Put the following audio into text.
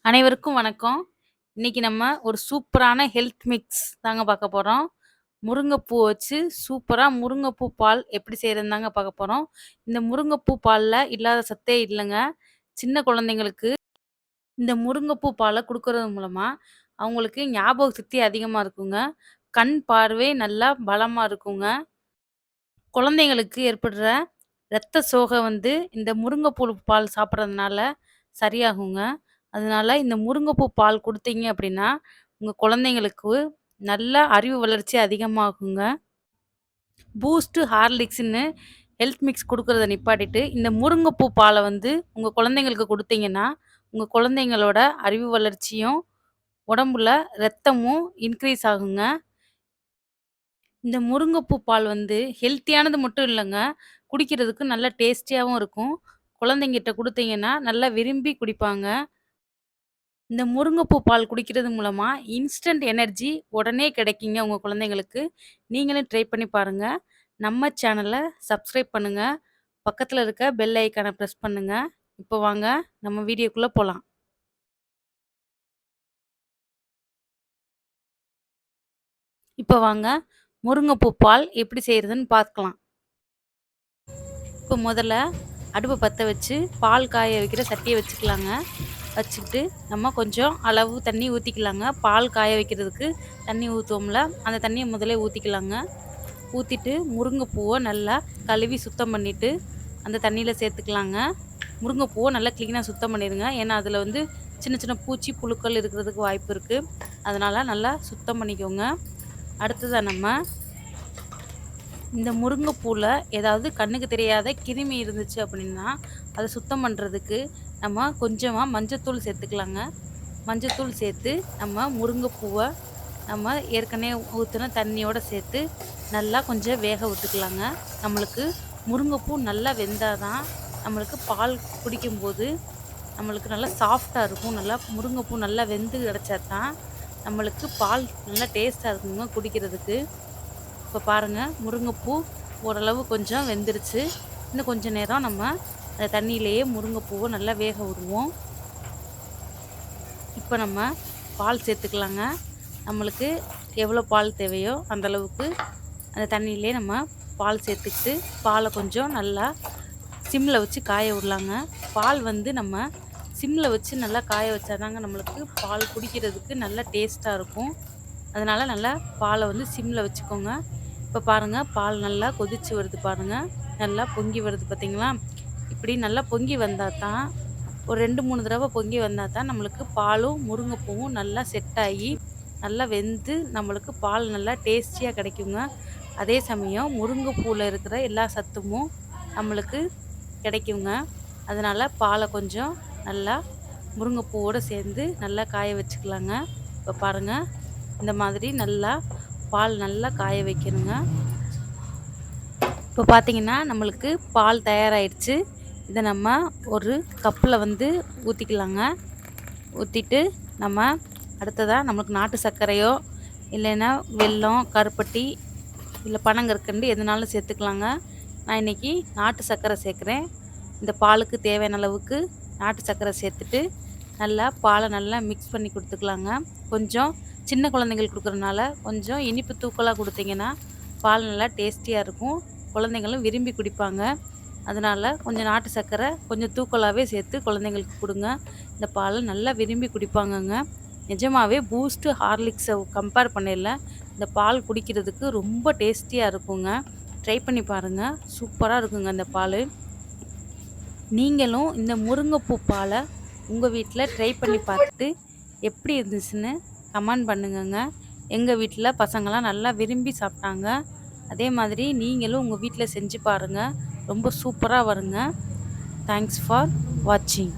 அனைவருக்கும் வணக்கம். இன்னைக்கு நம்ம ஒரு சூப்பரான ஹெல்த் மிக்ஸ் தாங்க பார்க்க போறோம். முருங்கைப்பூ வச்சு சூப்பரா முருங்கைப்பூ பால் எப்படி செய்றதுன்னு தாங்க பார்க்க போறோம். இந்த முருங்கைப்பூ பால்ல இல்லாத சத்தே இல்லங்க. சின்ன குழந்தைங்களுக்கு இந்த முருங்கைப்பூ பால குடுக்கறது மூலமா அவங்களுக்கு ஞாபக சக்தி அதிகமா இருக்குங்க. கண் பார்வை நல்லா பலமா இருக்குங்க. குழந்தைங்களுக்கு ஏற்படுற இரத்த சோகை இந்த முருங்கைப்பூ பால் சாப்பிடுறதுனால சரியாகுங்க. அதனால இந்த முருங்கைப்பூ பால் குடுத்தீங்க அப்படின்னா, உங்க குழந்தைங்களுக்கு நல்ல அறிவு வளர்ச்சி அதிகமாகுங்க. பூஸ்ட்டு, ஹார்லிக்ஸ்ன்னு ஹெல்த் மிக்ஸ் குடுக்கறத நிப்பாட்டிட்டு, இந்த முருங்கைப்பூ பால உங்க குழந்தைங்களுக்கு குடுத்தீங்கன்னா, உங்க குழந்தைங்களோட அறிவு வளர்ச்சியும், உடம்புல ரத்தமும் இன்க்ரீஸ் ஆகுங்க. இந்த முருங்கைப்பூ பால் ஹெல்த்தியானது மட்டும் இல்லங்க. குடிக்கிறதுக்கு நல்ல டேஸ்டியாவும் இருக்கும். குழந்தைங்கிட்ட குடுத்தீங்கன்னா, நல்லா விரும்பி குடிப்பாங்க. இந்த முருங்கைப்பூ பால் குடிக்கிறது மூலமா இன்ஸ்டன்ட் எனர்ஜி உடனே கிடைக்குங்க உங்க குழந்தைங்களுக்கு. நீங்களும் ட்ரை பண்ணி பாருங்க. நம்ம சேனல சப்ஸ்கிரைப் பண்ணுங்க. பக்கத்துல இருக்க பெல் ஐகான பிரஸ் பண்ணுங்க. இப்போ வாங்க நம்ம வீடியோக்குள்ள போலாம். இப்போ வாங்க முருங்கைப்பூ பால் எப்படி செய்றதுன்னு பார்க்கலாம். இப்போ முதல்ல அடுப்ப பத்த வச்சு பால் காய வைக்கிற சட்டிய வச்சுக்கலாங்க. வச்சுக்கிட்டு நம்ம கொஞ்சம் அளவு தண்ணி ஊத்திக்கலாங்க. பால் காய வைக்கிறதுக்கு தண்ணி ஊத்துவோம்ல, அந்த தண்ணிய முதலே ஊத்திக்கலாங்க. ஊத்திட்டு முருங்கைப்பூவ நல்லா கழுவி சுத்தம் பண்ணிட்டு, அந்த தண்ணியில சேர்த்துக்கலாங்க. முருங்கைப்பூவ நல்லா கிளீனா சுத்தம் பண்ணிருங்க. ஏன்னா, அதில சின்ன சின்ன பூச்சி, புழுக்கள் இருக்கிறதுக்கு வாய்ப்பு இருக்கு. அதனால நல்லா சுத்தம் பண்ணிக்கோங்க. அடுத்ததா நம்ம இந்த முருங்கைப்பூல ஏதாவது கண்ணுக்கு தெரியாத கிருமி இருந்துச்சு அப்படின்னா, அத சுத்தம் பண்றதுக்கு நம்ம கொஞ்சமா மஞ்சத்தூள் சேர்த்துக்கலாங்க. மஞ்சத்தூள் சேர்த்து நம்ம முருங்கைப்பூவ நம்ம ஏற்கனவே ஊத்துன தண்ணியோட சேர்த்து நல்லா கொஞ்சம் வேக விட்டுக்கலாங்க. நம்மளுக்கு முருங்கைப்பூ நல்லா வெந்தா தான் நம்மளுக்கு பால் குடிக்கும்போது நம்மளுக்கு நல்லா சாஃப்ட்டா இருக்கும். நல்லா முருங்கைப்பூ நல்லா வெந்து கிடைச்சா தான் நம்மளுக்கு பால் நல்லா டேஸ்ட்டா இருக்குங்க குடிக்கிறதுக்கு. இப்போ பாருங்க முருங்கைப்பூ ஓரளவு கொஞ்சம் வெந்துருச்சு. இன்னும் கொஞ்சம் நேரம் நம்ம அந்த தண்ணியிலேயே முருங்கைப்பூவ நல்லா வேக விடுவோம். இப்போ நம்ம பால் சேர்த்துக்கலாங்க. நம்மளுக்கு எவ்வளோ பால் தேவையோ அந்த அளவுக்கு அந்த தண்ணியிலே நம்ம பால் சேர்த்துக்கிட்டு, பாலை கொஞ்சம் நல்லா சிம்மில் வச்சு காய விடலாங்க. பால் நம்ம சிம்மில் வச்சு நல்லா காய வச்சா தாங்க நம்மளுக்கு பால் குடிக்கிறதுக்கு நல்லா டேஸ்ட்டாக இருக்கும். அதனால் நல்லா பாலை சிம்மில் வச்சுக்கோங்க. இப்போ பாருங்கள் பால் நல்லா கொதிச்சு வருது பாருங்கள். நல்லா பொங்கி வருது பார்த்தீங்களா? இப்படி நல்லா பொங்கி வந்தால் தான் ஒரு 2, 3 தடவை பொங்கி வந்தால் தான் நம்மளுக்கு பாலும் முருங்கைப்பூவும் நல்லா செட் ஆகி நல்லா வெந்து நம்மளுக்கு பால் நல்லா டேஸ்டியாக கிடைக்குங்க. அதே சமயம் முருங்கைப்பூவில் இருக்கிற எல்லா சத்துமும் நம்மளுக்கு கிடைக்குங்க. அதனால் பாலை கொஞ்சம் நல்லா முருங்கைப்பூவோடு சேர்ந்து நல்லா காய வச்சுக்கலாங்க. இப்போ பாருங்கள் இந்த மாதிரி நல்லா பால் நல்லா காய வைக்கணுங்க. இப்போ பார்த்தீங்கன்னா நம்மளுக்கு பால் தயாராகிடுச்சு. இதை நம்ம ஒரு கப்பில் ஊற்றிக்கலாங்க. ஊற்றிட்டு நம்ம அடுத்ததாக நம்மளுக்கு நாட்டு சர்க்கரையோ இல்லைன்னா வெல்லம், கருப்பட்டி இல்லை பனங்கற்கண்டு எதுனாலும் சேர்த்துக்கலாங்க. நான் இன்றைக்கி நாட்டு சர்க்கரை சேர்க்குறேன். இந்த பாலுக்கு தேவையான அளவுக்கு நாட்டு சர்க்கரை சேர்த்துட்டு நல்லா பாலை நல்லா மிக்ஸ் பண்ணி கொடுத்துக்கலாங்க. கொஞ்சம் சின்ன குழந்தைங்களுக்கு கொடுக்குறதுனால கொஞ்சம் இனிப்பு தூக்கலாக கொடுத்தீங்கன்னா பால் நல்லா டேஸ்டியாக இருக்கும். குழந்தைங்களும் விரும்பி குடிப்பாங்க. அதனால் கொஞ்சம் நாட்டு சர்க்கரை கொஞ்சம் தூக்கலாகவே சேர்த்து குழந்தைங்களுக்கு கொடுங்க. இந்த பாலை நல்லா விரும்பி குடிப்பாங்கங்க. நிஜமாகவே பூஸ்ட்டு, ஹார்லிக்ஸை கம்பேர் பண்ணல இந்த பால் குடிக்கிறதுக்கு ரொம்ப டேஸ்டியாக இருக்குங்க. ட்ரை பண்ணி பாருங்கள். சூப்பராக இருக்குங்க இந்த பால். நீங்களும் இந்த முருங்கைப்பூ பாலை உங்கள் வீட்டில் ட்ரை பண்ணி பார்த்துட்டு எப்படி இருந்துச்சுன்னு கமெண்ட் பண்ணுங்கங்க. எங்கள் வீட்டில் பசங்களாம் நல்லா விரும்பி சாப்பிட்டாங்க. அதே மாதிரி நீங்களும் உங்கள் வீட்டில் செஞ்சு பாருங்கள். ரொம்ப சூப்பராக வருங்க. தேங்க்ஸ் ஃபார் வாட்சிங்.